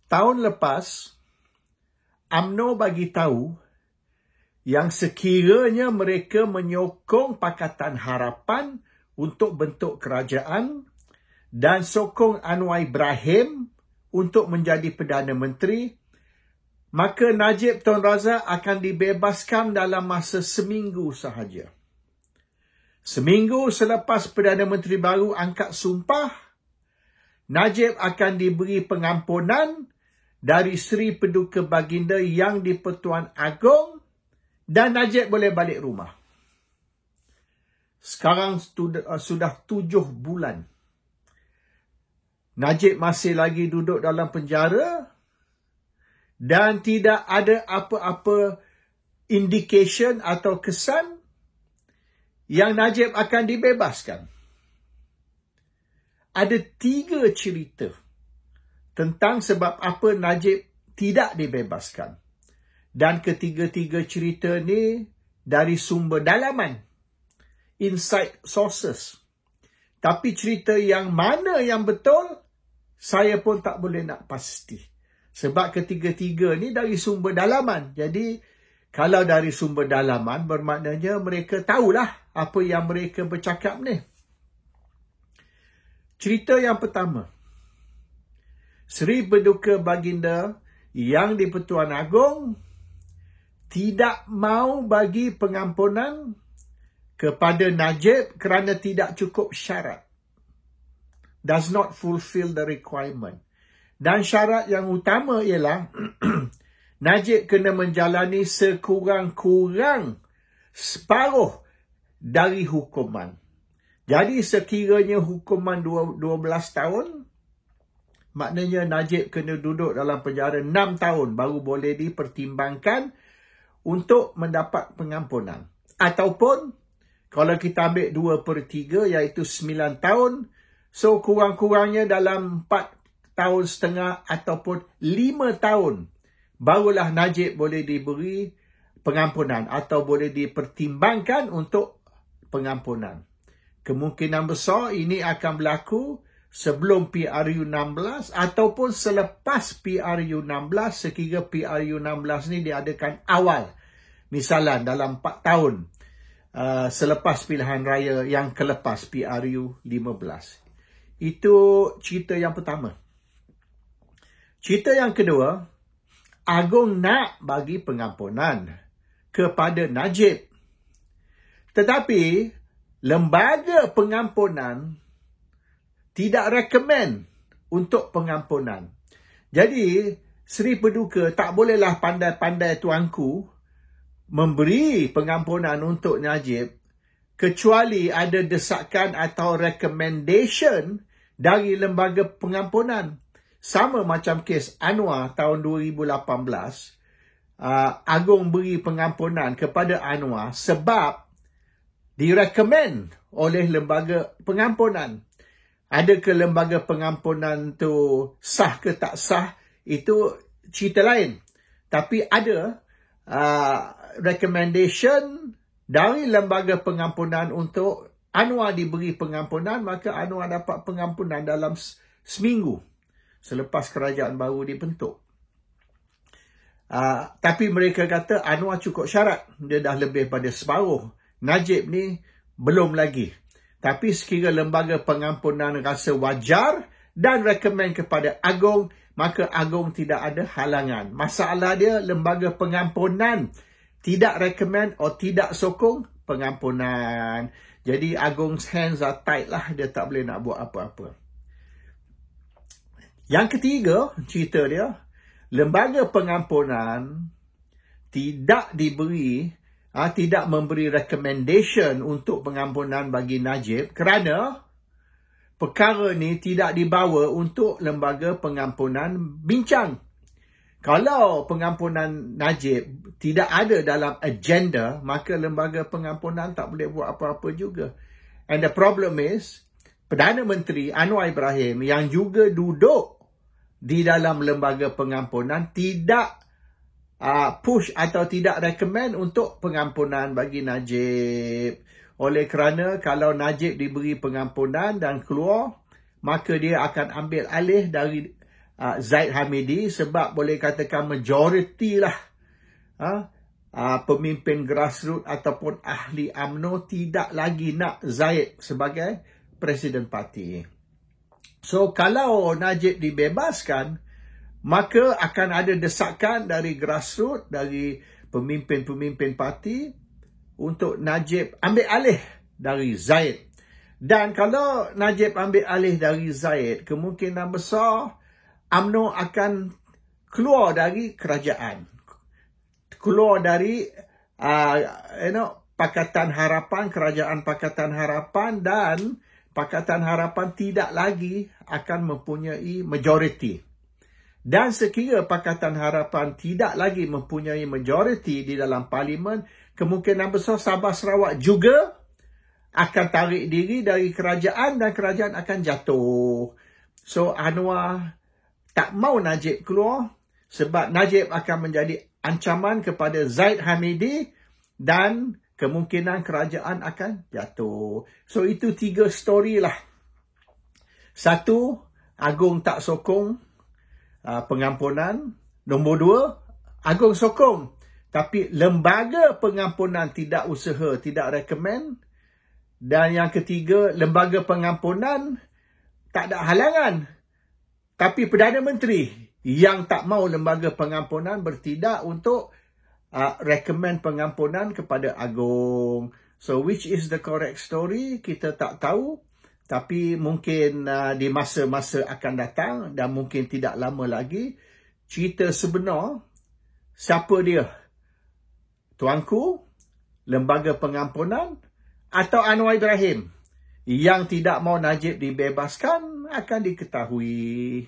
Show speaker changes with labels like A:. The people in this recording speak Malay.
A: tahun lepas, UMNO bagi tahu yang sekiranya mereka menyokong Pakatan Harapan untuk bentuk kerajaan dan sokong Anwar Ibrahim untuk menjadi Perdana Menteri, maka Najib Tun Razak akan dibebaskan dalam masa seminggu sahaja. Seminggu selepas Perdana Menteri baru angkat sumpah, Najib akan diberi pengampunan dari Seri Paduka Baginda Yang di-Pertuan Agong dan Najib boleh balik rumah. Sekarang sudah 7 bulan. Najib masih lagi duduk dalam penjara dan tidak ada apa-apa indication atau kesan yang Najib akan dibebaskan. Ada 3 cerita tentang sebab apa Najib tidak dibebaskan. Dan ketiga-tiga cerita ni dari sumber dalaman, inside sources. Tapi cerita yang mana yang betul, saya pun tak boleh nak pasti. Sebab ketiga-tiga ni dari sumber dalaman. Jadi, kalau dari sumber dalaman, bermaknanya mereka tahulah apa yang mereka bercakap ni. Cerita yang pertama. Seri Paduka Baginda Yang di-Pertuan Agong tidak mau bagi pengampunan kepada Najib kerana tidak cukup syarat. Does not fulfill the requirement. Dan syarat yang utama ialah Najib kena menjalani sekurang-kurang separuh dari hukuman. Jadi sekiranya hukuman 12 tahun, maknanya Najib kena duduk dalam penjara 6 tahun baru boleh dipertimbangkan untuk mendapat pengampunan. Ataupun, kalau kita ambil 2/3 iaitu 9 tahun, so kurang-kurangnya dalam 4 tahun setengah ataupun 5 tahun, barulah Najib boleh diberi pengampunan atau boleh dipertimbangkan untuk pengampunan. Kemungkinan besar ini akan berlaku sebelum PRU 16 ataupun selepas PRU 16 sekira PRU 16 ni diadakan awal. Misalan dalam 4 tahun selepas pilihan raya yang kelepas PRU 15. Itu cerita yang pertama. Cerita yang kedua, Agong nak bagi pengampunan kepada Najib. Tetapi lembaga pengampunan tidak recommend untuk pengampunan. Jadi, Seri Paduka tak bolehlah pandai-pandai tuanku memberi pengampunan untuk Najib kecuali ada desakan atau recommendation dari lembaga pengampunan. Sama macam kes Anwar tahun 2018, Agong beri pengampunan kepada Anwar sebab direkomend oleh lembaga pengampunan. Adakah lembaga pengampunan tu sah ke tak sah, itu cerita lain. Tapi ada recommendation dari lembaga pengampunan untuk Anwar diberi pengampunan, maka Anwar dapat pengampunan dalam seminggu selepas kerajaan baru dibentuk. Tapi mereka kata Anwar cukup syarat, dia dah lebih pada separuh. Najib ni belum lagi. Tapi sekira lembaga pengampunan rasa wajar dan recommend kepada Agong, maka Agong tidak ada halangan. Masalah dia, lembaga pengampunan tidak recommend atau tidak sokong pengampunan. Jadi Agong's hands are tight lah, dia tak boleh nak buat apa-apa. Yang ketiga, cerita dia, lembaga pengampunan tidak memberi recommendation untuk pengampunan bagi Najib kerana perkara ni tidak dibawa untuk lembaga pengampunan bincang. Kalau pengampunan Najib tidak ada dalam agenda, maka lembaga pengampunan tak boleh buat apa-apa juga. And the problem is, Perdana Menteri Anwar Ibrahim yang juga duduk di dalam lembaga pengampunan tidak push atau tidak recommend untuk pengampunan bagi Najib. Oleh kerana kalau Najib diberi pengampunan dan keluar, maka dia akan ambil alih dari Zaid Hamidi sebab boleh katakan majoriti lah pemimpin grassroots ataupun ahli UMNO tidak lagi nak Zaid sebagai Presiden Parti. So, kalau Najib dibebaskan, maka akan ada desakan dari grassroots, dari pemimpin-pemimpin parti untuk Najib ambil alih dari Zaid. Dan kalau Najib ambil alih dari Zaid, kemungkinan besar UMNO akan keluar dari kerajaan. Keluar dari Pakatan Harapan, kerajaan Pakatan Harapan, dan Pakatan Harapan tidak lagi akan mempunyai majoriti. Dan sekira Pakatan Harapan tidak lagi mempunyai majoriti di dalam parlimen, kemungkinan besar Sabah Sarawak juga akan tarik diri dari kerajaan dan kerajaan akan jatuh. So, Anwar tak mau Najib keluar sebab Najib akan menjadi ancaman kepada Zaid Hamidi dan kemungkinan kerajaan akan jatuh. So, itu 3 story lah. 1, Agong tak sokong pengampunan. Nombor 2, Agong sokong. Tapi lembaga pengampunan tidak usaha, tidak recommend. Dan yang ketiga, lembaga pengampunan tak ada halangan. Tapi Perdana Menteri yang tak mahu lembaga pengampunan bertindak untuk recommend pengampunan kepada Agong. So, which is the correct story? Kita tak tahu. Tapi mungkin di masa-masa akan datang dan mungkin tidak lama lagi, cerita sebenar, siapa dia? Tuanku, lembaga pengampunan, atau Anwar Ibrahim yang tidak mahu Najib dibebaskan akan diketahui.